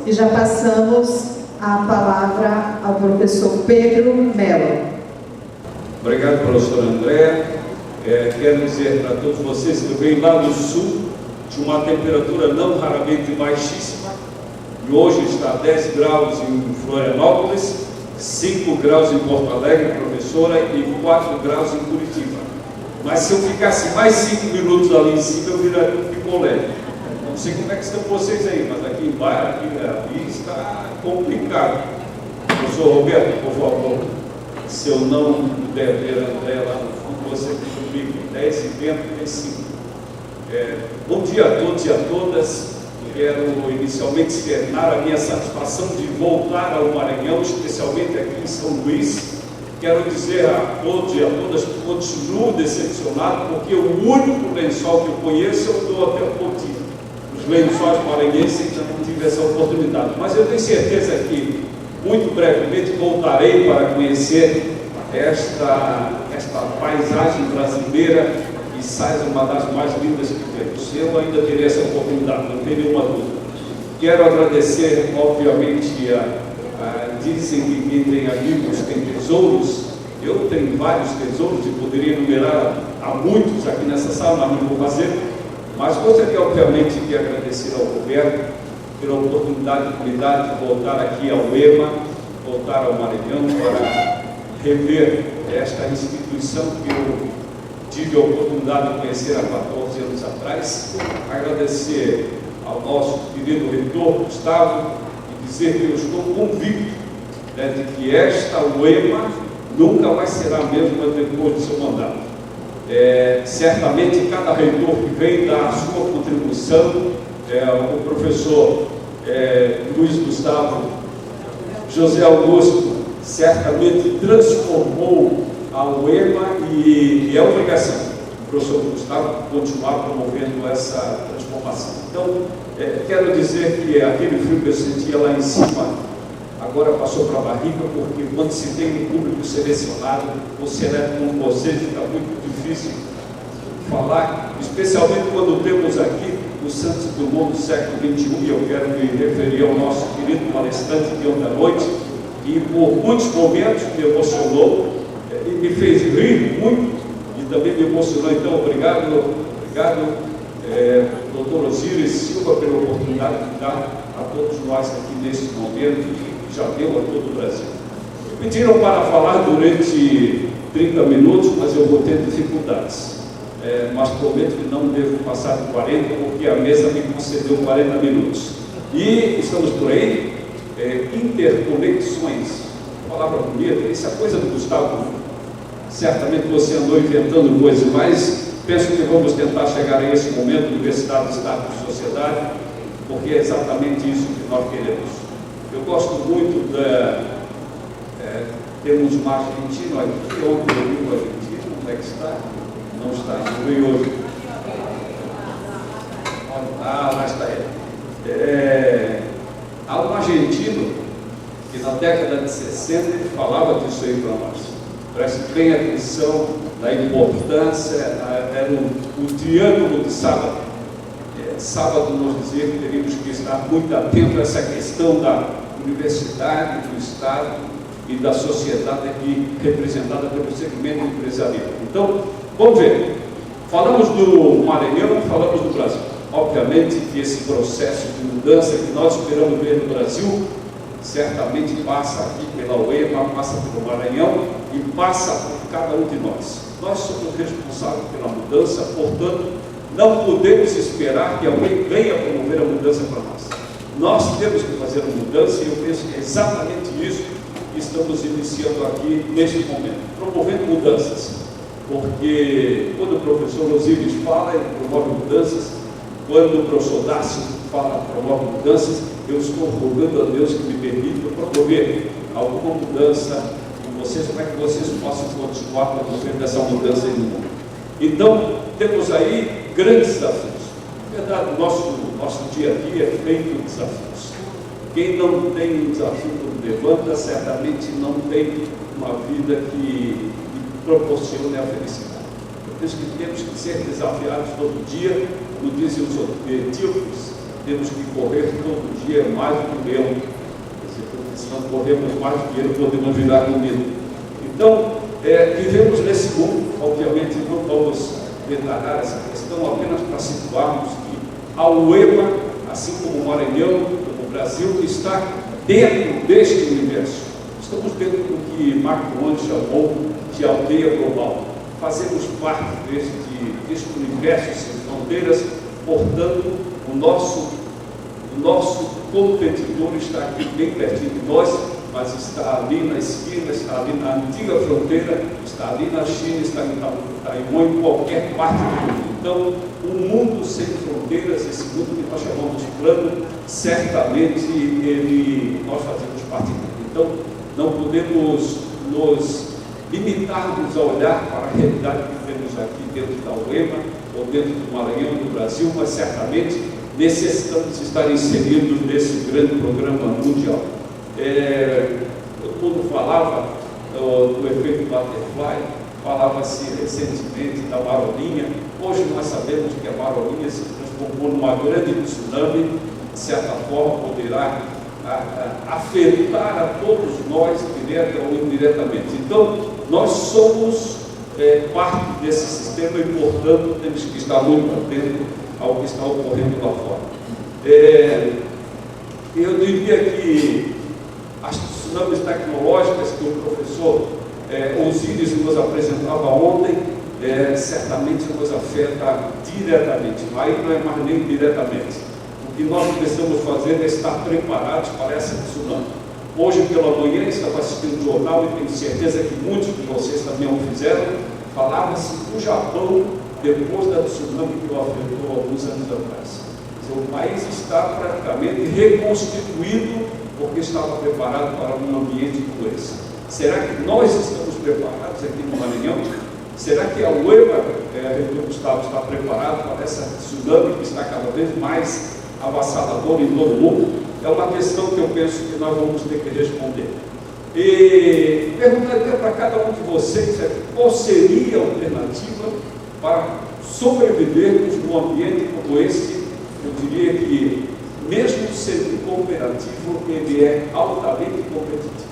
e já passamos a palavra ao professor Pedro Mello. Obrigado, professor André. Quero dizer para todos vocês que eu venho lá do sul, de uma temperatura não raramente baixíssima, e hoje está 10 graus em Florianópolis, 5 graus em Porto Alegre, professora, e 4 graus em Curitiba. Mas se eu ficasse mais 5 minutos ali em cima, eu viraria um picolé. Não sei como é que estão vocês aí, mas aqui embaixo, aqui está complicado. Professor Roberto, por favor, se eu não puder ver a André lá no fundo, você me comigo, 10 e vento, 5. Bom dia a todos e a todas. Quero inicialmente externar a minha satisfação de voltar ao Maranhão, especialmente aqui em São Luís. Quero dizer a todos e a todas que continuo decepcionado, porque o único lençol que eu conheço é o do Hotel Poti. Os lençóis maranhenses ainda não tive essa oportunidade, mas eu tenho certeza que muito brevemente voltarei para conhecer esta paisagem brasileira, que sai uma das mais lindas que temos. Eu ainda terei essa oportunidade, não tenho nenhuma dúvida. Quero agradecer, obviamente, dizem que quem tem amigos tem tesouros. Eu tenho vários tesouros e poderia enumerar a muitos aqui nessa sala, mas não vou fazer. Mas gostaria, obviamente, de agradecer ao Roberto pela oportunidade que me dá de voltar aqui ao EMA, voltar ao Maranhão para rever esta instituição que eu tive a oportunidade de conhecer há 14 anos atrás. Agradecer ao nosso querido reitor Gustavo e dizer que eu estou convicto de que esta UEMA nunca mais será a mesma depois do seu mandato. Certamente cada reitor que vem dar a sua contribuição, o professor Luiz Gustavo, José Augusto, certamente transformou a UEMA e é obrigação do professor Gustavo continuar promovendo essa transformação. Então, quero dizer que aquele frio que eu sentia lá em cima agora passou para a barriga, porque quando se tem um público selecionado, ou seleto como você, fica muito difícil falar, especialmente quando temos aqui o Santos Dumont do século XXI, e eu quero me referir ao nosso querido palestrante de ontem à noite, que por muitos momentos me emocionou e me fez rir muito, e também me emocionou. Então, obrigado, doutor Osíris Silva, pela oportunidade de dar a todos nós aqui nesse momento, que já deu a todo o Brasil. Pediram para falar durante 30 minutos, mas eu vou ter dificuldades. Mas prometo que não devo passar de 40, porque a mesa me concedeu 40 minutos. E estamos por aí, interconexões, palavra bonita, isso é coisa do Gustavo. Certamente você andou inventando coisas, mas penso que vamos tentar chegar a esse momento, Universidade, Estado e Sociedade, porque é exatamente isso que nós queremos. Eu gosto muito temos um argentino aqui, ontem eu vi um argentino, como é que está? Não está, não veio hoje. Lá está ele. Há um argentino que na década de 60 ele falava disso aí para nós. Preste bem atenção da importância, era o triângulo de sábado. Sábado nos dizia que teríamos que estar muito atentos a essa questão da universidade, do Estado e da sociedade aqui representada pelo segmento empresarial. Então, vamos ver. Falamos do Maranhão, falamos do Brasil. Obviamente que esse processo de mudança que nós esperamos ver no Brasil, certamente passa aqui pela UEMA, passa pelo Maranhão e passa por cada um de nós. Nós somos responsáveis pela mudança, portanto, não podemos esperar que alguém venha promover a mudança para nós. Nós temos que fazer a mudança e eu penso que é exatamente isso que estamos iniciando aqui neste momento, promovendo mudanças. Porque quando o professor Osíris fala, ele promove mudanças. Quando o professor Dácio fala, promove mudanças. Eu estou rogando a Deus que me permita promover alguma mudança em vocês, para que vocês possam continuar promovendo essa mudança no mundo. Então, temos aí grandes desafios. Na verdade, o nosso dia a dia é feito de desafios. Quem não tem um desafio quando levanta, certamente não tem uma vida que proporcione a felicidade. Eu penso que temos que ser desafiados todo dia, como dizem os etíopes, temos que correr todo dia mais do que o leão. Porque se não corremos mais do que ele, podemos virar comida. Então, vivemos nesse mundo, obviamente não vamos detalhar essa questão, apenas para situarmos que a UEMA, assim como o Maranhão, como o Brasil, está dentro deste universo. Estamos dentro do que Marco Antônio chamou de aldeia global. Fazemos parte deste universo sem fronteiras, portanto, o nosso competidor está aqui bem pertinho de nós, mas está ali na esquina, está ali na antiga fronteira, está ali na China, está em Taiwan, em qualquer parte do mundo. Então, um mundo sem fronteiras, esse mundo que nós chamamos de plano, certamente nós fazemos parte dele. Então, não podemos nos limitarmos a olhar para a realidade que temos aqui dentro da UEMA, ou dentro do Maranhão, do Brasil, mas certamente necessitamos estar inseridos nesse grande programa mundial. Todo mundo falava do efeito butterfly, falava-se recentemente da marolinha. Hoje nós sabemos que a marolinha se transformou numa grande tsunami, de certa forma poderá afetar a todos nós, direta ou indiretamente. Então, nós somos parte desse sistema e, portanto, temos que estar muito atentos ao que está ocorrendo lá fora. Eu diria que as tsunamis tecnológicas que o professor Osíris nos apresentava ontem, certamente nos afeta diretamente, aí não é mais nem diretamente. O que nós precisamos fazer é estar preparados para essa tsunami. Hoje pela manhã estava assistindo o jornal e tenho certeza que muitos de vocês também o fizeram. Falava-se do Japão depois da tsunami que o afetou alguns anos atrás. O país está praticamente reconstituído porque estava preparado para um ambiente como esse. Será que nós estamos preparados aqui no Maranhão? Será que a UEMA, o Gustavo, está preparado para essa tsunami que está cada vez mais avassaladora em todo o mundo? É uma questão que eu penso que nós vamos ter que responder. E perguntaria para cada um de vocês qual seria a alternativa para sobrevivermos num ambiente como esse. Eu diria que, mesmo sendo cooperativo, ele é altamente competitivo.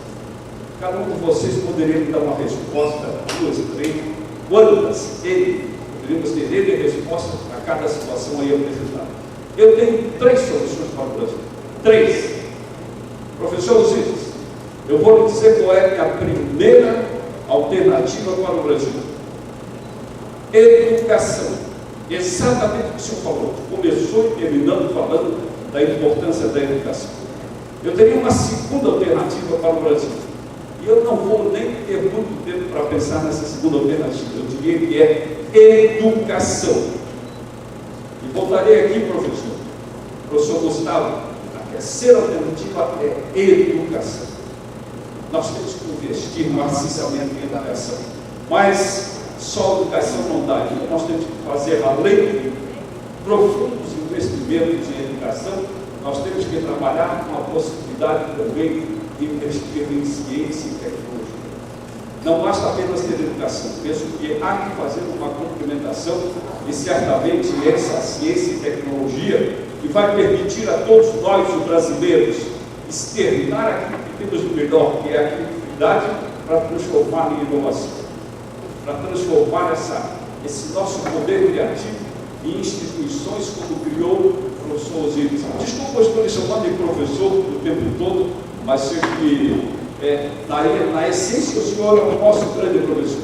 Cada um de vocês poderia me dar uma resposta, 2, 3, quantas poderíamos ter ele resposta para cada situação aí apresentada. Eu tenho 3 soluções para o Brasil. 3. Professor Osíris, eu vou lhe dizer qual é a primeira alternativa para o Brasil. Educação. Exatamente o que o senhor falou. Começou e terminando falando da importância da educação. Eu teria uma segunda alternativa para o Brasil. E eu não vou nem ter muito tempo para pensar nessa segunda alternativa. Eu diria que é educação. E voltarei aqui, professor Gustavo. A terceira alternativa é educação. Nós temos que investir maciçamente em educação. Mas só a educação não dá. Então nós temos que fazer, além de profundos investimentos em educação, nós temos que trabalhar com a possibilidade também de investir em ciência e tecnologia. Não basta apenas ter educação. Penso que há que fazer uma complementação e certamente essa ciência e tecnologia que vai permitir a todos nós, os brasileiros, externar aquilo que temos de melhor, que é a criatividade, para transformar em inovação, para transformar esse nosso poder criativo em instituições como criou o professor Osíris. Desculpa, eu estou lhe chamando de professor o tempo todo, mas sei que na essência o senhor é o nosso grande professor.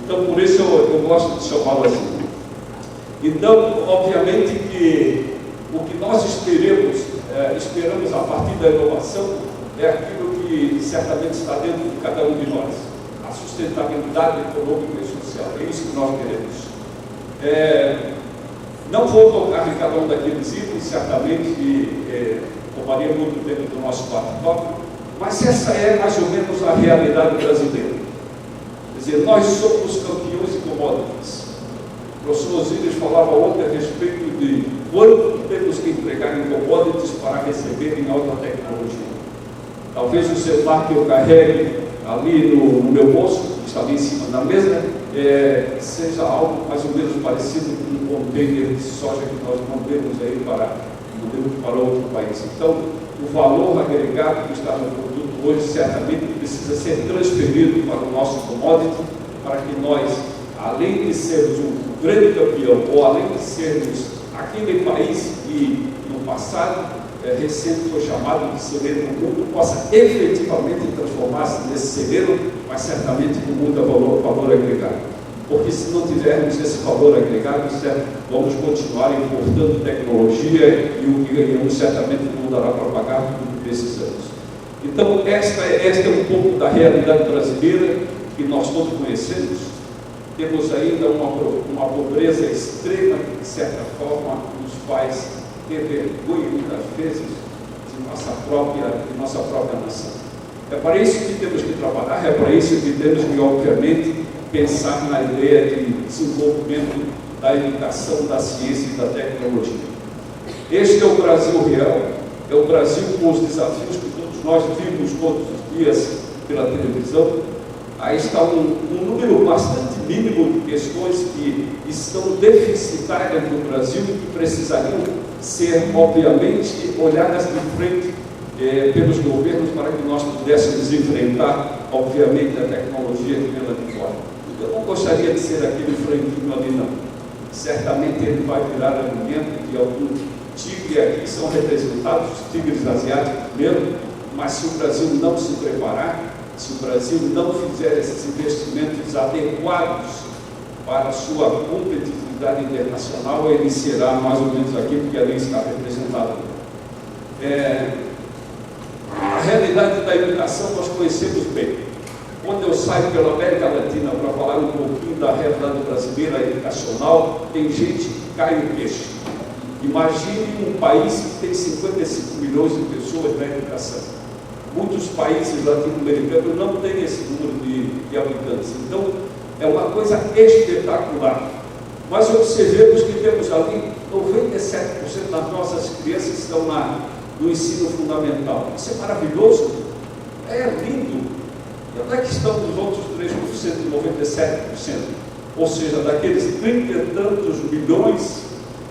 Então, por isso eu gosto de chamá-lo assim. Então, obviamente que o que nós esperamos a partir da inovação é aquilo que certamente está dentro de cada um de nós. A sustentabilidade econômica e social. É isso que nós queremos. Não vou tocar em cada um daqueles itens, certamente tomaria muito tempo do nosso bate-papo, mas essa é mais ou menos a realidade brasileira. Quer dizer, nós somos campeões de commodities. O professor Osíris falava ontem a respeito de quanto temos que entregar em commodities para receber em alta tecnologia. Talvez o celular que eu carregue ali no meu bolso, que está ali em cima da mesa, seja algo mais ou menos parecido com um container de soja que nós mandamos aí para modelo para outro país. Então, o valor agregado que está no produto hoje certamente precisa ser transferido para o nosso commodity, para que nós, além de sermos um grande campeão, ou além de sermos aquele país que no passado recente foi chamado de celeiro do mundo, possa efetivamente transformar-se nesse celeiro, mas certamente com muito valor agregado. Porque se não tivermos esse valor agregado, vamos continuar importando tecnologia e o que ganhamos certamente não dará para pagar tudo que precisamos. Então, esta é um pouco da realidade brasileira que nós todos conhecemos. Temos ainda uma pobreza extrema que, de certa forma, nos faz ter vergonha, muitas vezes, de nossa própria nação. É para isso que temos que trabalhar, é para isso que temos que, obviamente, pensar na ideia de desenvolvimento da educação, da ciência e da tecnologia. Este é o Brasil real, é o Brasil com os desafios que todos nós vimos todos os dias pela televisão. Aí está um número bastante mínimo de questões que estão deficitárias no Brasil e que precisariam ser, obviamente, olhadas de frente pelos governos para que nós pudéssemos enfrentar, obviamente, a tecnologia que vem lá de fora. Eu não gostaria de ser aquele franquinho ali, não. Certamente ele vai virar alimento de algum tigre. Aqui são representados os tigres asiáticos mesmo, mas se o Brasil não se preparar, se o Brasil não fizer esses investimentos adequados para a sua competitividade internacional, ele será mais ou menos aquilo que ali está representado. A realidade da educação nós conhecemos bem. Quando eu saio pela América Latina para falar um pouquinho da realidade brasileira educacional, tem gente que cai no queixo. Imagine um país que tem 55 milhões de pessoas na educação. Muitos países latino-americanos não têm esse número de habitantes. Então, é uma coisa espetacular. Mas observemos que temos ali 97% das nossas crianças estão no ensino fundamental. Isso é maravilhoso, é lindo. E onde é que estão os outros 3%, 97%? Ou seja, daqueles 30 e tantos milhões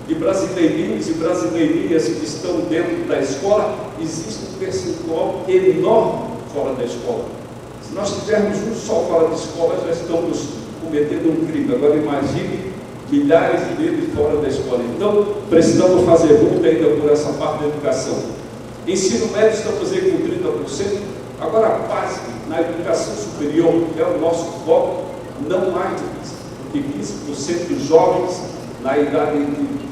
de brasileirinhos e brasileirinhas que estão dentro da escola, existe um percentual enorme fora da escola. Se nós tivermos um só fora da escola, já estamos cometendo um crime. Agora imagine milhares deles fora da escola. Então, precisamos fazer luta ainda por essa parte da educação. Ensino médio estamos aí com 30%. Agora, a base na educação superior é o nosso foco, não mais de 15% dos jovens na idade entre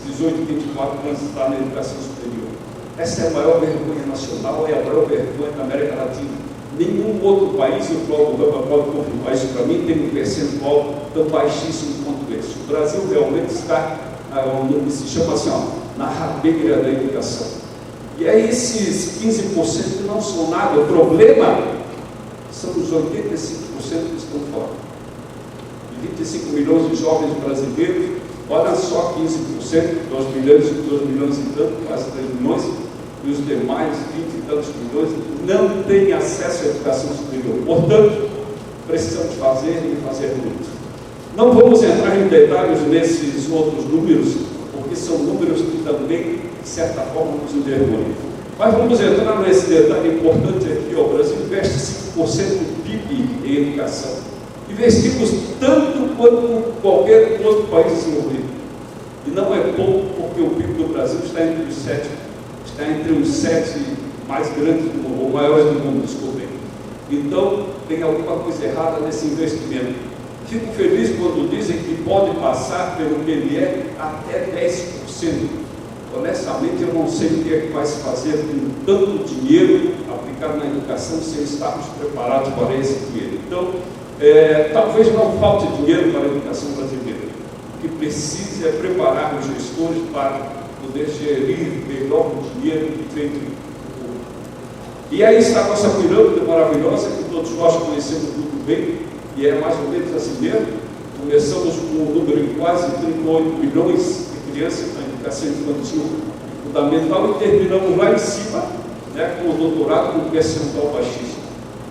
18 e 24 anos está na educação superior. Essa é a maior vergonha nacional, é a maior vergonha da América Latina. Nenhum outro país, o Cláudio Gama pode confirmar isso para mim, tem um percentual tão baixíssimo quanto esse. O Brasil realmente está, se chama assim, na rabeira da educação. E aí esses 15% não são nada. O problema são os 85% que estão fora. De 25 milhões de jovens brasileiros, olha só 15%, 2 milhões e tanto, quase 3 milhões, e os demais 20 e tantos milhões não têm acesso à educação superior. Portanto, precisamos fazer e fazer muito. Não vamos entrar em detalhes nesses outros números, porque são números que também, de certa forma, nos envergonham. Mas vamos entrar nesse detalhe importante aqui. O Brasil investe 5% do PIB em educação. Investimos tanto quanto qualquer outro país desenvolvido. E não é pouco, porque o PIB do Brasil está entre os 7 mais grandes do mundo, ou maiores do mundo, desculpem. Então, tem alguma coisa errada nesse investimento. Fico feliz quando dizem que pode passar pelo que ele é até 10%. Honestamente, eu não sei o que é que vai se fazer com tanto dinheiro aplicado na educação sem estarmos preparados para esse dinheiro. Então, talvez não falte dinheiro para a educação brasileira. O que precisa é preparar os gestores para poder gerir melhor o dinheiro que vem do povo. E aí está a nossa pirâmide maravilhosa, que todos nós conhecemos muito bem, e é mais ou menos assim mesmo. Começamos com um número de quase 38 milhões de crianças na educação infantil fundamental e terminamos lá em cima, com o doutorado com um percentual baixíssimo.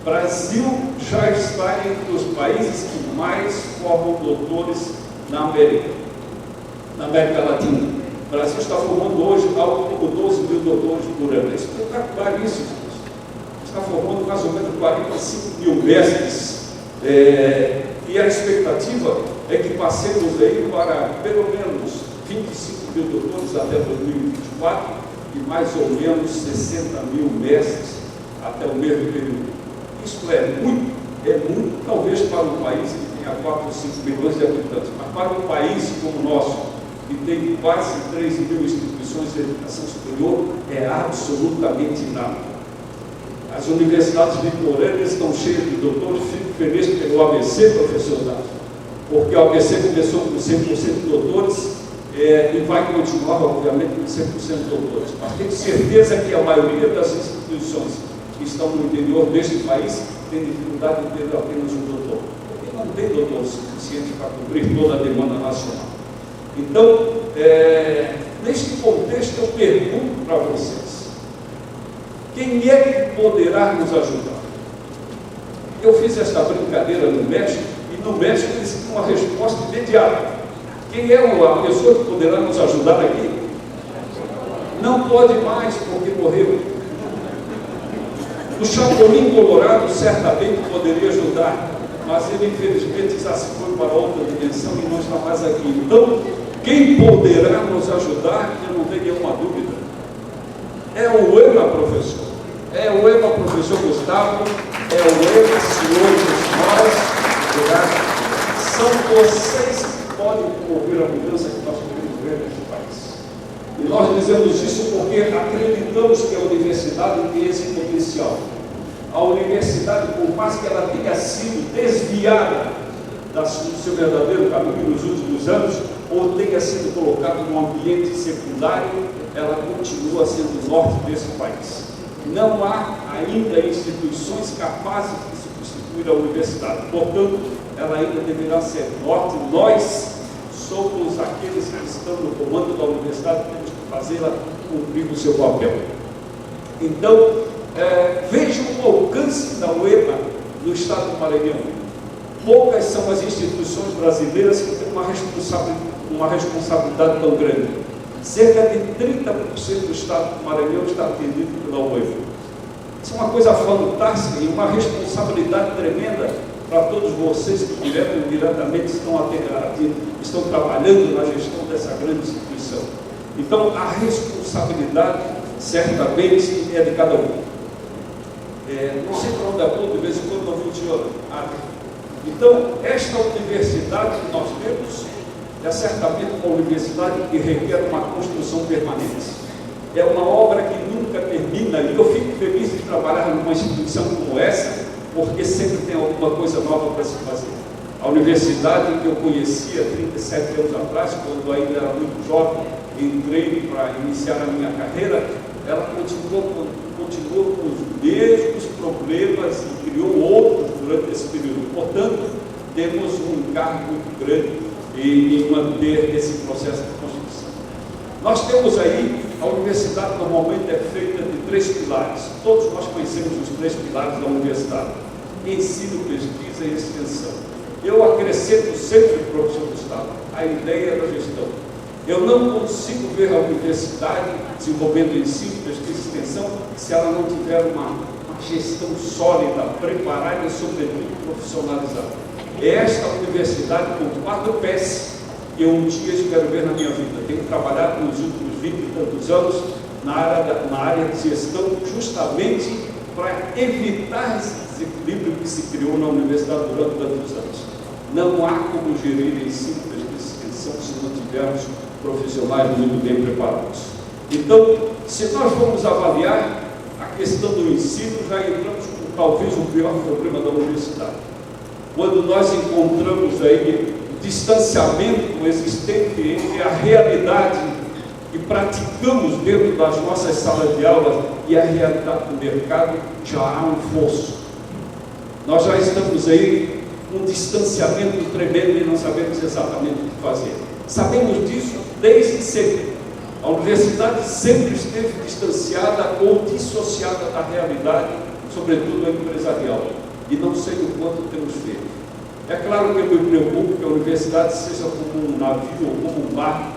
Brasil já está entre os países que mais formam doutores na América Latina. O Brasil está formando hoje algo como 12 mil doutores por ano. É espetacular isso, gente. Está formando mais ou menos 45 mil mestres. E a expectativa é que passemos aí para pelo menos 25 mil doutores até 2024 e mais ou menos 60 mil mestres até o mesmo período. Isso é muito, talvez para um país que tenha 4 ou 5 milhões de habitantes, mas para um país como o nosso, que tem quase 3 mil instituições de educação superior, é absolutamente nada. As universidades litorâneas estão cheias de doutores. Fico feliz pelo ABC, professor Dário, porque o ABC começou com 100% de doutores e vai continuar, obviamente, com 100% de doutores. Mas tenho certeza que a maioria das instituições que estão no interior deste país tem dificuldade de ter apenas um doutor, porque não tem doutor suficiente para cobrir toda a demanda nacional. Então, neste contexto, eu pergunto para vocês: quem é que poderá nos ajudar? Eu fiz esta brincadeira no México, e no México eles tinham uma resposta imediata. Quem é a pessoa que poderá nos ajudar aqui? Não pode mais, porque morreu. O Chapolin Colorado certamente poderia ajudar, mas ele infelizmente já se foi para outra dimensão e não está mais aqui. Então, quem poderá nos ajudar, eu não tenho nenhuma dúvida, é o EMA, professor. É o EMA, professor Gustavo, é o EMA, senhores, nós, são vocês que podem promover a mudança que nós queremos ver neste país. E nós dizemos isso porque acreditamos que a universidade tem esse potencial. A universidade, por mais que ela tenha sido desviada do seu verdadeiro caminho nos últimos anos, ou tenha sido colocada num ambiente secundário, ela continua sendo o norte desse país. Não há ainda instituições capazes de substituir a universidade. Portanto, ela ainda deverá ser norte. Nós somos aqueles que estão no comando da universidade, temos que fazê-la cumprir o seu papel. Então, vejam o alcance da UEMA no estado do Maranhão. Poucas são as instituições brasileiras que têm uma responsabilidade tão grande. Cerca de 30% do estado do Maranhão está atendido pela UEMA. Isso é uma coisa fantástica e uma responsabilidade tremenda para todos vocês que direto ou indiretamente estão trabalhando na gestão dessa grande instituição. Então, a responsabilidade certamente é de cada um. Não sei para onde aponto, de vez em quando não funciona. Então, esta universidade que nós temos é certamente uma universidade que requer uma construção permanente. É uma obra que nunca termina, e eu fico feliz de trabalhar numa instituição como essa, porque sempre tem alguma coisa nova para se fazer. A universidade que eu conhecia 37 anos atrás, quando ainda era muito jovem, entrei para iniciar a minha carreira, ela continuou com os mesmos problemas e criou outros durante esse período. Portanto, temos um encargo muito grande em manter esse processo de construção. Nós temos aí, a universidade normalmente é feita de 3 pilares. Todos nós conhecemos os 3 pilares da universidade: ensino, pesquisa e extensão. Eu acrescento sempre, professor Gustavo, a ideia da gestão. Eu não consigo ver a universidade desenvolvendo ensino, pesquisa e extensão se ela não tiver uma gestão sólida, preparada e, sobretudo, profissionalizada. É esta universidade com 4 pés que eu um dia espero ver na minha vida. Tenho trabalhado nos últimos 20 e tantos anos na área de gestão, justamente para evitar esse desequilíbrio que se criou na universidade durante tantos anos. Não há como gerir ensino, pesquisa e extensão se não tivermos profissionais muito bem preparados. Então, se nós formos avaliar a questão do ensino, já entramos com talvez o pior problema da universidade. Quando nós encontramos aí o distanciamento existente entre a realidade que praticamos dentro das nossas salas de aula e a realidade do mercado, já há um fosso. Nós já estamos aí com um distanciamento tremendo e não sabemos exatamente o que fazer. Sabemos disso desde sempre. A universidade sempre esteve distanciada ou dissociada da realidade, sobretudo a empresarial. E não sei o quanto temos feito. É claro que eu me preocupo que a universidade seja como um navio ou como um barco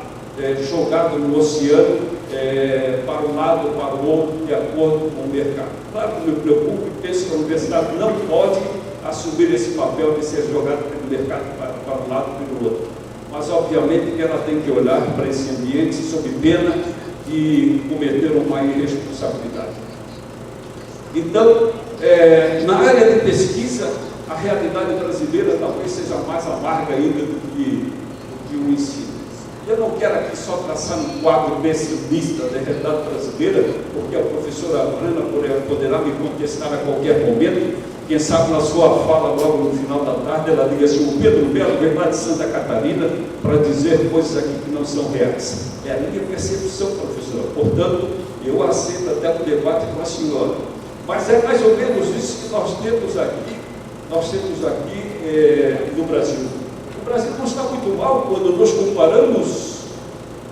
jogado no oceano para um lado ou para o outro, de acordo com o mercado. Claro que me preocupo e penso que a universidade não pode assumir esse papel de ser jogado pelo mercado para um lado e pelo outro. Mas, obviamente, que ela tem que olhar para esse ambiente sob pena de cometer uma irresponsabilidade. Então, na área de pesquisa, a realidade brasileira talvez seja mais amarga ainda do que o ensino. Eu não quero aqui só traçar um quadro pessimista da realidade brasileira, porque a professora Brana poderá me contestar a qualquer momento. Quem sabe na sua fala, logo no final da tarde, ela diga assim: o Pedro Melo vem lá de Santa Catarina para dizer coisas aqui que não são reais. É a minha percepção, professora. Portanto, eu aceito até o debate com a senhora. Mas é mais ou menos isso que nós temos aqui no Brasil. O Brasil não está muito mal quando nos comparamos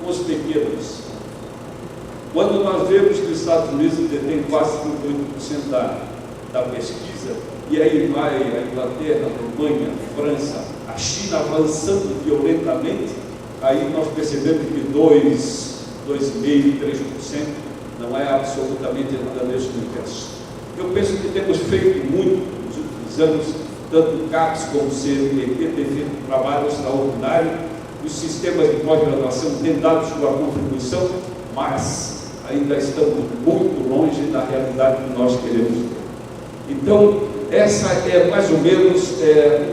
com os pequenos. Quando nós vemos que os Estados Unidos detêm quase 38% da pesquisa, e aí vai a Inglaterra, a Alemanha, a França, a China avançando violentamente, aí nós percebemos que 2,5%, 3% não é absolutamente nada nesse universo. Eu penso que temos feito muito nos últimos anos, tanto o CAPES como o CNPq têm feito um trabalho extraordinário, os sistemas de pós-graduação têm dado sua contribuição, mas ainda estamos muito longe da realidade que nós queremos ter. Então, essa é mais ou menos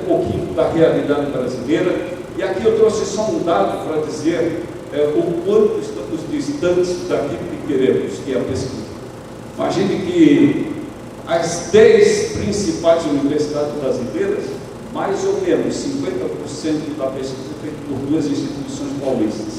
um pouquinho da realidade brasileira, e aqui eu trouxe só um dado para dizer o quanto estamos distantes daquilo que queremos, que é a pesquisa. Imagine que as 10 principais universidades brasileiras, mais ou menos 50% da pesquisa é feita por 2 instituições paulistas.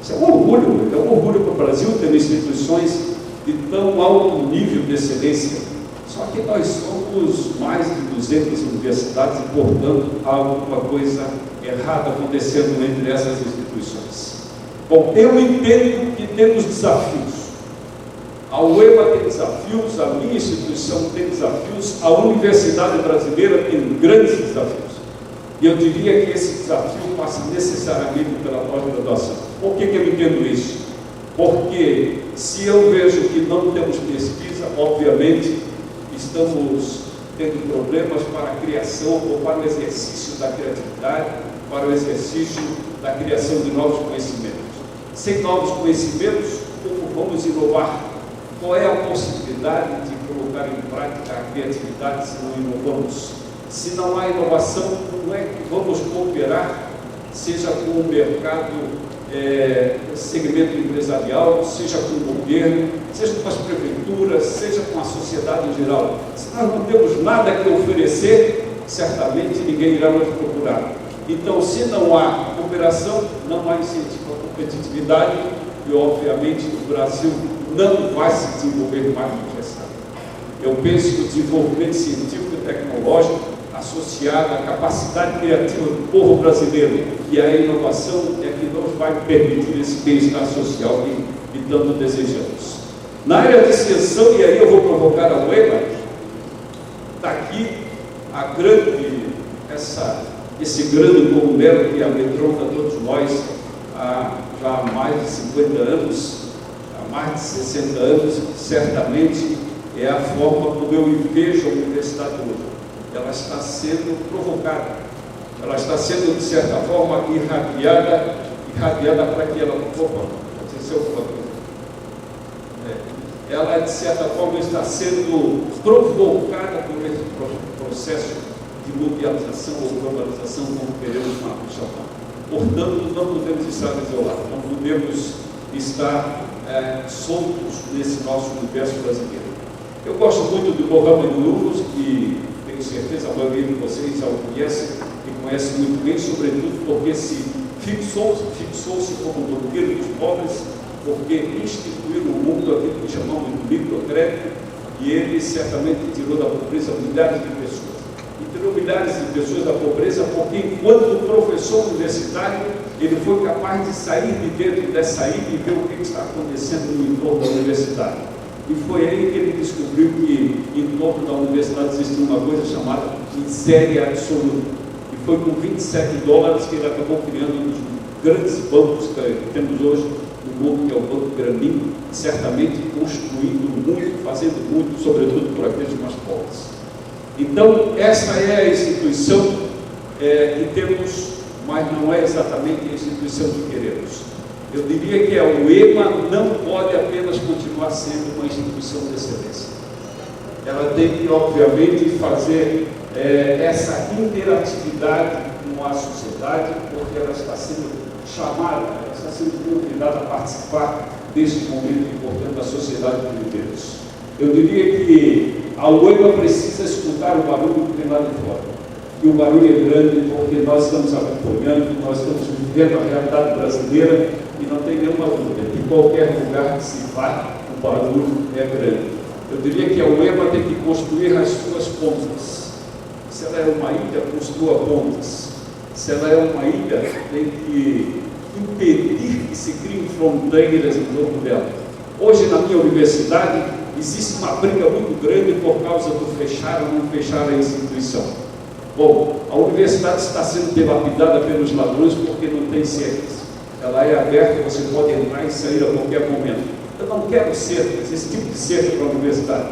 Isso é um orgulho para o Brasil ter instituições de tão alto nível de excelência. Só que nós somos mais de 200 universidades e, portanto, há alguma coisa errada acontecendo entre essas instituições. Bom, eu entendo que temos desafios. A UEMA tem desafios, a minha instituição tem desafios, a universidade brasileira tem grandes desafios. E eu diria que esse desafio passa necessariamente pela pós-graduação. Por que eu entendo isso? Porque se eu vejo que não temos pesquisa, obviamente estamos tendo problemas para a criação ou para o exercício da criatividade, para o exercício da criação de novos conhecimentos. Sem novos conhecimentos, como vamos inovar? Qual é a possibilidade de colocar em prática a criatividade se não inovamos? Se não há inovação, como é que vamos cooperar, seja com o mercado, segmento empresarial, seja com o governo, seja com as prefeituras, seja com a sociedade em geral? Se nós não temos nada que oferecer, certamente ninguém irá nos procurar. Então, se não há cooperação, não há incentivo à competitividade e, obviamente, o Brasil não vai se desenvolver mais no universidade. Eu penso que o desenvolvimento científico e tecnológico, associado à capacidade criativa do povo brasileiro e à inovação, é que nos vai permitir esse bem-estar social que tanto desejamos. Na área de extensão, e aí eu vou provocar a UEMA, está aqui esse grande cogumelo que amedronta todos nós já há mais de 50 anos, mais de 60 anos, certamente é a forma como eu vejo a universidade hoje. Ela está sendo provocada, ela está sendo, de certa forma, irradiada para que ela... ela, de certa forma, está sendo provocada por esse processo de mundialização ou globalização, como queremos chamar. Portanto, não podemos estar isolados, não podemos estar soltos nesse nosso universo brasileiro. Eu gosto muito do Mohamed Yunus, que tenho certeza a maioria de vocês já o conhece, e conhece muito bem, sobretudo porque se fixou-se como banqueiro dos pobres, porque instituiu no mundo aquilo que chamamos de microcrédito, e ele certamente tirou da pobreza milhares de pessoas. E tirou milhares de pessoas da pobreza porque, enquanto professor universitário, ele foi capaz de sair de dentro dessa ilha e ver o que está acontecendo no entorno da universidade. E foi aí que ele descobriu que em torno da universidade existia uma coisa chamada miséria absoluta. E foi com $27 que ele acabou criando grandes bancos que temos hoje no mundo, que é o Banco Grameen, certamente construindo muito, fazendo muito, sobretudo por aqueles mais pobres. Então, essa é a instituição que temos, mas não é exatamente a instituição que queremos. Eu diria que a UEMA não pode apenas continuar sendo uma instituição de excelência. Ela tem que, obviamente, fazer essa interatividade com a sociedade, porque ela está sendo chamada, ela está sendo convidada a participar desse momento importante da sociedade que vivemos. Eu diria que a UEMA precisa escutar o barulho que vem lá de fora. E o barulho é grande porque nós estamos acompanhando, nós estamos vivendo a realidade brasileira e não tem nenhuma dúvida. Em qualquer lugar que se vá, o barulho é grande. Eu diria que a UEMA tem que construir as suas pontes. Se ela é uma ilha, construa pontes. Se ela é uma ilha, tem que impedir que se criem fronteiras em torno dela. Hoje, na minha universidade, existe uma briga muito grande por causa do fechar ou não fechar a instituição. Bom, a universidade está sendo dilapidada pelos ladrões porque não tem cercas. Ela é aberta, você pode entrar e sair a qualquer momento. Eu não quero cercas, esse tipo de cerca para a universidade.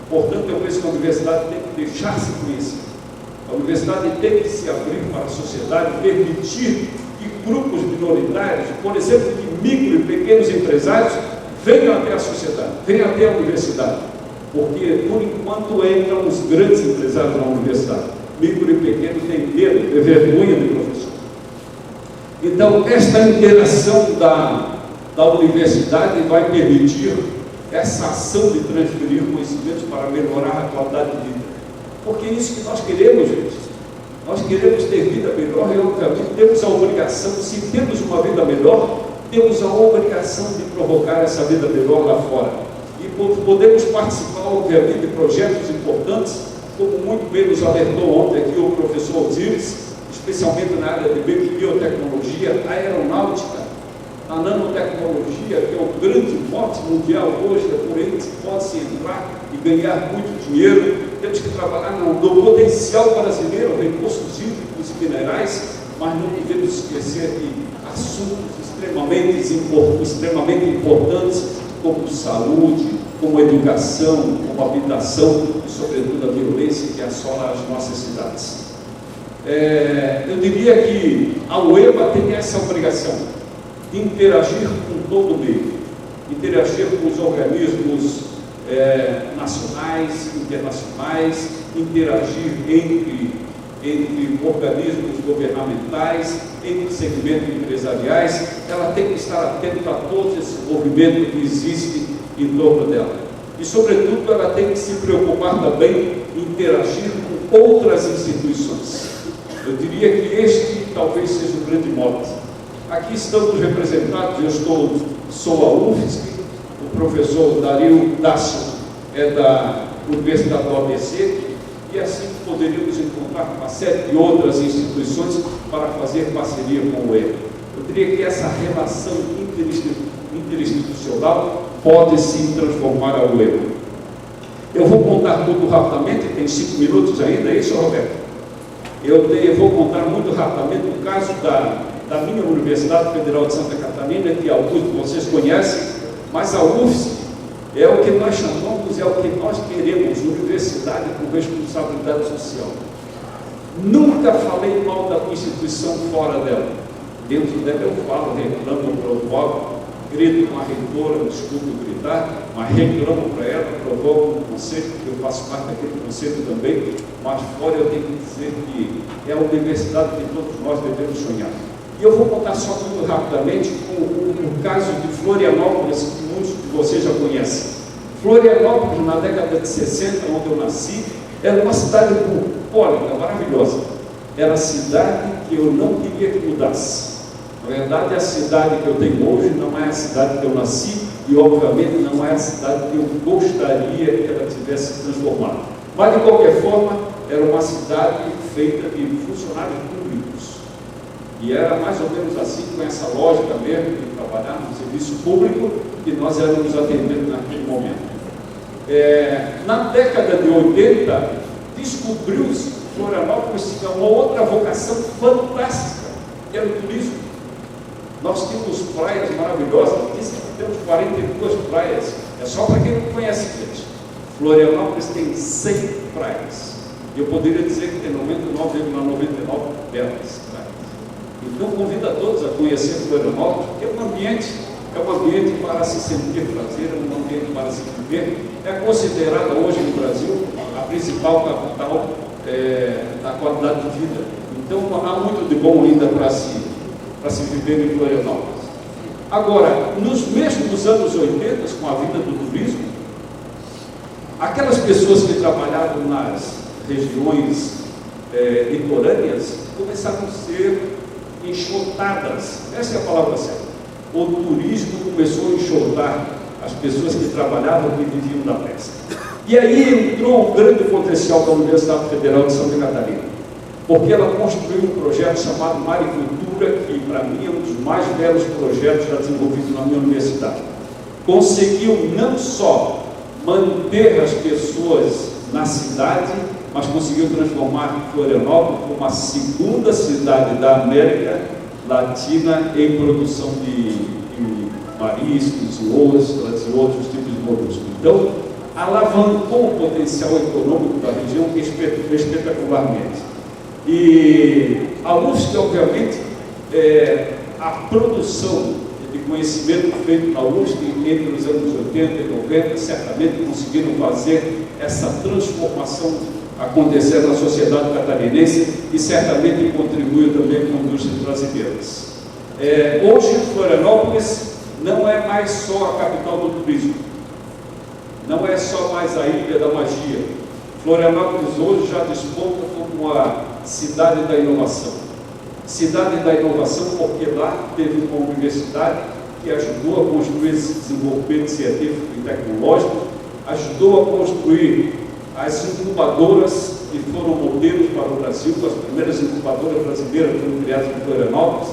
Portanto, eu penso que a universidade tem que deixar-se conhecer. A universidade tem que se abrir para a sociedade, permitir que grupos minoritários, por exemplo, de micro e pequenos empresários, venham até a sociedade, venham até a universidade. Porque, por enquanto, entram os grandes empresários na universidade. Micro e pequeno têm medo, têm vergonha de professor. Então, esta interação da universidade vai permitir essa ação de transferir conhecimentos para melhorar a qualidade de vida. Porque é isso que nós queremos, gente. Nós queremos ter vida melhor e, obviamente, temos a obrigação, se temos uma vida melhor, temos a obrigação de provocar essa vida melhor lá fora. E podemos participar, obviamente, de projetos importantes, como muito bem nos alertou ontem aqui o professor Osiris, especialmente na área de biotecnologia, a aeronáutica, a nanotecnologia, que é o grande mote mundial hoje, é por aí que se pode se entrar e ganhar muito dinheiro. Temos que trabalhar no potencial brasileiro, recursos hídricos e minerais, mas não podemos esquecer de assuntos extremamente importantes, como saúde, como educação, como habitação e, sobretudo, a violência que assola as nossas cidades. Eu diria que a UEMA tem essa obrigação de interagir com todo o meio, interagir com os organismos nacionais, internacionais, interagir entre organismos governamentais, entre segmentos empresariais. Ela tem que estar atenta a todo esse movimento que existe em torno dela. E, sobretudo, ela tem que se preocupar também em interagir com outras instituições. Eu diria que este talvez seja o grande mote. Aqui estamos representados, eu sou a UFSC, o professor Dario Dácio é da Universidade do ABC, e assim poderíamos encontrar uma série de outras instituições para fazer parceria com o UEMA. Eu diria que essa relação interinstitucional pode sim transformar a UEMA. Eu vou contar tudo rapidamente, tem 5 minutos ainda, é isso, Roberto? Eu vou contar muito rapidamente o caso da minha Universidade Federal de Santa Catarina, que alguns de vocês conhecem, mas a UFSC é o que nós chamamos, é o que nós queremos, universidade com responsabilidade social. Nunca falei mal da instituição fora dela. Dentro dela eu falo, reclamo, provoco, grito com a reitora, não escuto gritar, mas reclamo para ela, provoco um conselho, porque eu faço parte daquele conselho também, mas fora eu tenho que dizer que é a universidade que todos nós devemos sonhar. E eu vou contar só muito rapidamente o caso de Florianópolis, que muitos de vocês já conhecem. Florianópolis, na década de 60, onde eu nasci, era uma cidade bucólica, maravilhosa. Era a cidade que eu não queria que mudasse. Na verdade, a cidade que eu tenho hoje não é a cidade que eu nasci e, obviamente, não é a cidade que eu gostaria que ela tivesse se transformado. Mas, de qualquer forma, era uma cidade feita de funcionários públicos. E era mais ou menos assim, com essa lógica mesmo de trabalhar no serviço público, que nós éramos atendidos naquele momento. Na década de 80, descobriu-se que Florianópolis tinha uma outra vocação fantástica, que era o turismo. Nós temos praias maravilhosas, dizem que temos 42 praias, é só para quem não conhece, gente. Florianópolis tem 100 praias. Eu poderia dizer que tem 99,99 belas praias. Então, convido a todos a conhecer Florianópolis, porque é um ambiente para se sentir prazer, é um ambiente para se viver. É considerada hoje no Brasil a principal capital da qualidade de vida. Então, há muito de bom ainda para se viver em Florianópolis. Agora, nos mesmos anos 80, com a vida do turismo, aquelas pessoas que trabalhavam nas regiões litorâneas começaram a ser enxotadas. Essa é a palavra certa. O turismo começou a enxotar as pessoas que trabalhavam e viviam da pesca. E aí entrou um grande potencial da Universidade Federal de Santa Catarina, porque ela construiu um projeto chamado Maricultura, que para mim é um dos mais belos projetos já desenvolvidos na minha universidade. Conseguiu não só manter as pessoas na cidade, mas conseguiu transformar Florianópolis como a segunda cidade da América Latina em produção de mariscos e ostras e outros tipos de moluscos. Então, alavancou o potencial econômico da região espetacularmente. E a UFSC, obviamente, a produção de conhecimento feito na UFSC entre os anos 80 e 90, certamente conseguiram fazer essa transformação acontecer na sociedade catarinense e certamente contribuiu também com indústrias brasileiras. Hoje, Florianópolis não é mais só a capital do turismo, não é só mais a Ilha da Magia. Florianópolis hoje já desponta como a cidade da inovação. Cidade da inovação porque lá teve uma universidade que ajudou a construir esse desenvolvimento científico e tecnológico, ajudou a construir as incubadoras que foram modelos para o Brasil, as primeiras incubadoras brasileiras foram criadas em Florianópolis,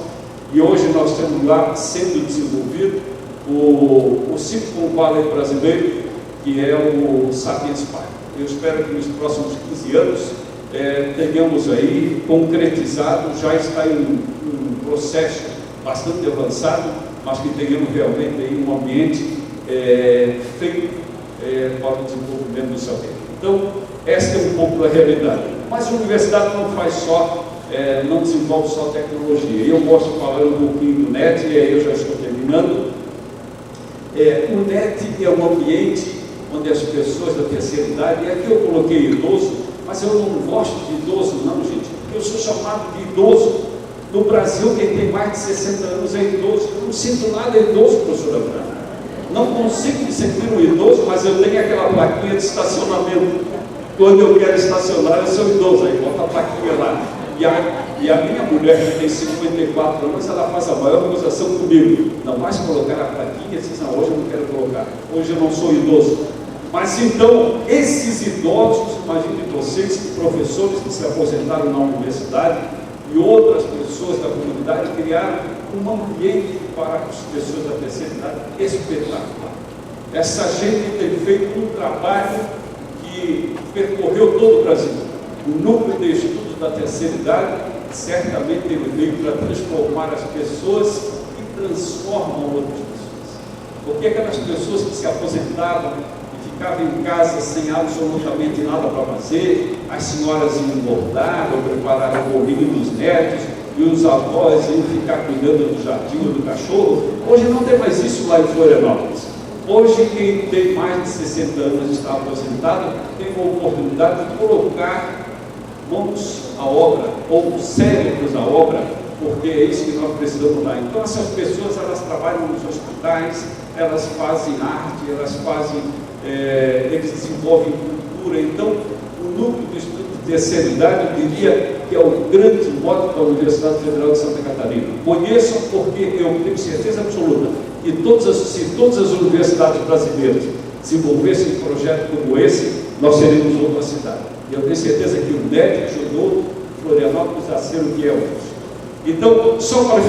e hoje nós temos lá sendo desenvolvido o Silicon Valley brasileiro, que é o Sapiens Park. Eu espero que nos próximos 15 anos tenhamos aí concretizado, já está em um processo bastante avançado, mas que tenhamos realmente aí um ambiente feito para o desenvolvimento do saber. Então, esta é um pouco da realidade. Mas a universidade não faz só, não desenvolve só tecnologia. Eu gosto de falar um pouquinho do NET, e aí eu já estou terminando. O NET é um ambiente onde as pessoas da terceira idade, e aqui eu coloquei idoso, mas eu não gosto de idoso não, gente, porque eu sou chamado de idoso. No Brasil, quem tem mais de 60 anos é idoso. Eu não sinto nada idoso, professora Brana. Não consigo me sentir um idoso, mas eu tenho aquela plaquinha de estacionamento. Quando eu quero estacionar, eu sou idoso, aí bota a plaquinha lá. E a minha mulher, que tem 54 anos, ela faz a maior acusação comigo. Não vais colocar a plaquinha? Diz, não, hoje eu não quero colocar. Hoje eu não sou idoso. Mas então, esses idosos, imagine vocês, que professores que se aposentaram na universidade e outras pessoas da comunidade criaram um ambiente para as pessoas da terceira idade espetacular. Essa gente tem feito um trabalho que percorreu todo o Brasil. O núcleo de estudos da terceira idade certamente ele veio para transformar as pessoas e transformam outras pessoas. Porque aquelas pessoas que se aposentavam e ficavam em casa sem absolutamente nada para fazer, as senhoras iam engordar ou preparar o bolinho dos netos, e os avós iam ficar cuidando do jardim ou do cachorro. Hoje não tem mais isso lá em Florianópolis. Hoje, quem tem mais de 60 anos está aposentado, tem a oportunidade de colocar mãos à obra, ou cérebros à obra, porque é isso que nós precisamos dar. Então, essas pessoas, elas trabalham nos hospitais, elas fazem arte, eles desenvolvem cultura. Então, o núcleo de estudo de terceira idade, eu diria que é o grande mote da Universidade Federal de Santa Catarina. Conheçam, porque eu tenho certeza absoluta que se todas as universidades brasileiras desenvolvessem um projeto como esse, nós seríamos outra cidade. E eu tenho certeza que o NET ajudou Florianópolis a ser o que é hoje. Então, só para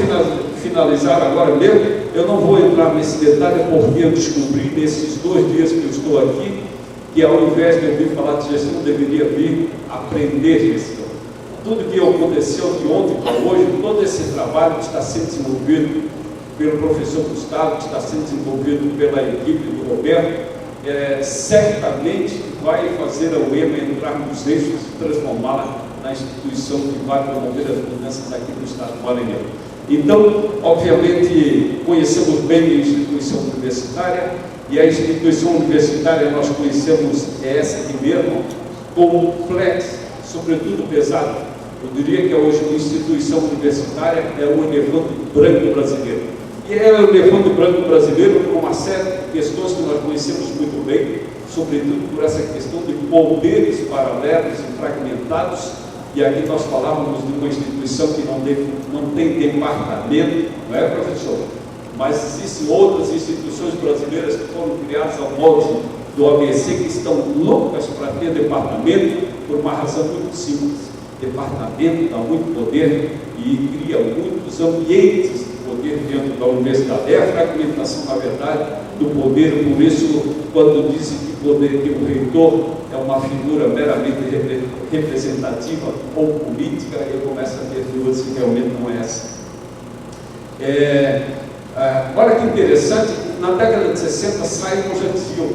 finalizar agora mesmo, eu não vou entrar nesse detalhe, porque eu descobri nesses 2 dias que eu estou aqui, que ao invés de eu vir falar de gestão, eu deveria vir aprender gestão. Tudo que aconteceu de ontem para hoje, todo esse trabalho que está sendo desenvolvido pelo professor Gustavo, que está sendo desenvolvido pela equipe do Roberto, certamente vai fazer a UEMA entrar nos eixos e transformá-la na instituição que vai promover as mudanças aqui no estado do Maranhão. Então, obviamente, conhecemos bem a instituição universitária, e a instituição universitária nós conhecemos essa aqui mesmo, complexa, sobretudo pesada. Eu diria que hoje a instituição universitária é o elefante branco brasileiro. E é o elefante branco brasileiro por uma série de questões que nós conhecemos muito bem, sobretudo por essa questão de poderes paralelos e fragmentados. E aqui nós falávamos de uma instituição que não tem departamento, não é, professor? Mas existem outras instituições brasileiras que foram criadas ao molde do ABC, que estão loucas para ter departamento, por uma razão muito simples. Departamento dá muito poder e cria muitos ambientes de poder dentro da universidade. É a fragmentação, na verdade, do poder. Por isso, quando dizem que o reitor é uma figura meramente representativa ou política, eu começo a ter dúvidas se realmente não é essa. Olha que interessante, na década de 60, Simon já dizia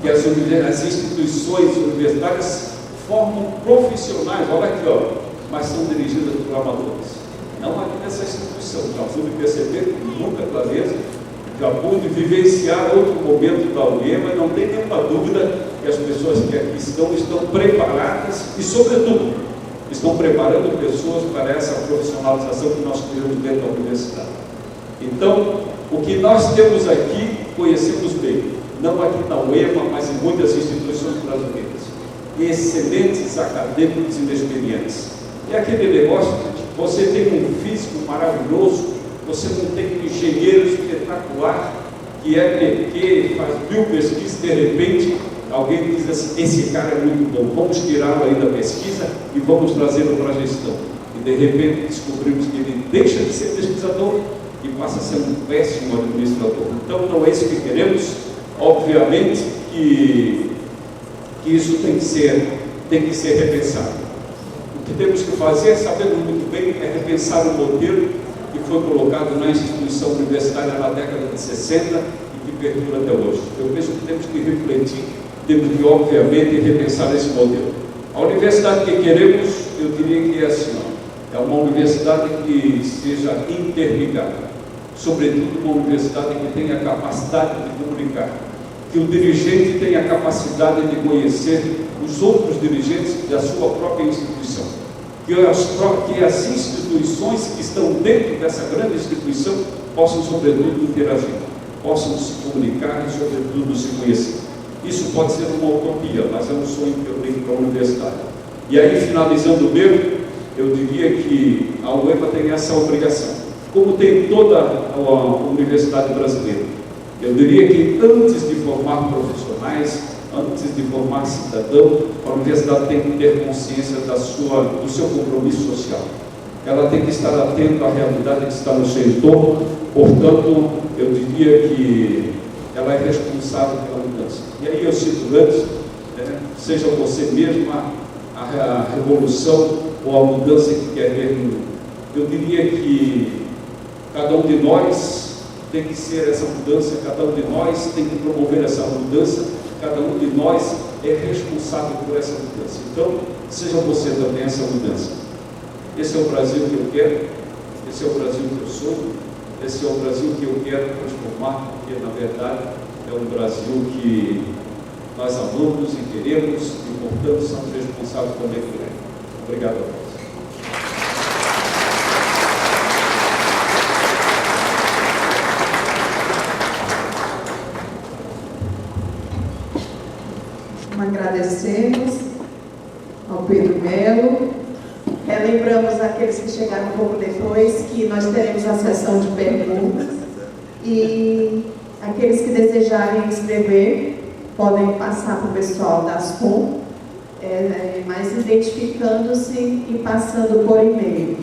que as instituições universitárias formam profissionais, olha aqui, ó, mas são dirigidas por amadores. Não aqui nessa instituição, já pude perceber com muita clareza, já pude vivenciar outro momento da UEMA, não tem nenhuma dúvida que as pessoas que aqui estão preparadas e, sobretudo, estão preparando pessoas para essa profissionalização que nós temos dentro da universidade. Então, o que nós temos aqui, conhecemos bem, não aqui na UEMA, mas em muitas instituições brasileiras. Excelentes acadêmicos inexperientes. É aquele negócio de você tem um físico maravilhoso, você não tem um engenheiro espetacular, que é PQ, faz 1000 pesquisas, de repente alguém diz assim, esse cara é muito bom, vamos tirá-lo aí da pesquisa e vamos trazê-lo para a gestão. E de repente descobrimos que ele deixa de ser pesquisador e passa a ser um péssimo administrador. Então não é isso que queremos. Obviamente que isso tem que ser repensado. O que temos que fazer, sabendo muito bem, é repensar o modelo que foi colocado na instituição universitária na década de 60 e que perdura até hoje. Eu penso que temos que refletir, temos que, obviamente, repensar esse modelo. A universidade que queremos, eu diria que é assim, é uma universidade que seja interligada, sobretudo uma universidade que tenha capacidade de comunicar, que o dirigente tenha a capacidade de conhecer os outros dirigentes da sua própria instituição, que as instituições que estão dentro dessa grande instituição possam, sobretudo, interagir, possam se comunicar e, sobretudo, se conhecer. Isso pode ser uma utopia, mas é um sonho que eu tenho para a universidade. E aí, finalizando mesmo, eu diria que a UEMA tem essa obrigação, como tem toda a universidade brasileira. Eu diria que antes de formar profissionais, antes de formar cidadão, a universidade tem que ter consciência do seu compromisso social. Ela tem que estar atenta à realidade que está no seu entorno, portanto, eu diria que ela é responsável pela mudança. E aí eu cito antes, seja você mesma a revolução ou a mudança que quer ver no mundo. Eu diria que cada um de nós tem que ser essa mudança, cada um de nós tem que promover essa mudança, cada um de nós é responsável por essa mudança. Então, seja você também essa mudança. Esse é o Brasil que eu quero, esse é o Brasil que eu sou, esse é o Brasil que eu quero transformar, porque, na verdade, é um Brasil que nós amamos e queremos e, portanto, somos responsáveis também por ele. Obrigado a todos. Agradecemos ao Pedro Melo. Lembramos aqueles que chegaram um pouco depois que nós teremos a sessão de perguntas e aqueles que desejarem escrever podem passar para o pessoal da Ascom, mas identificando-se e passando por e-mail.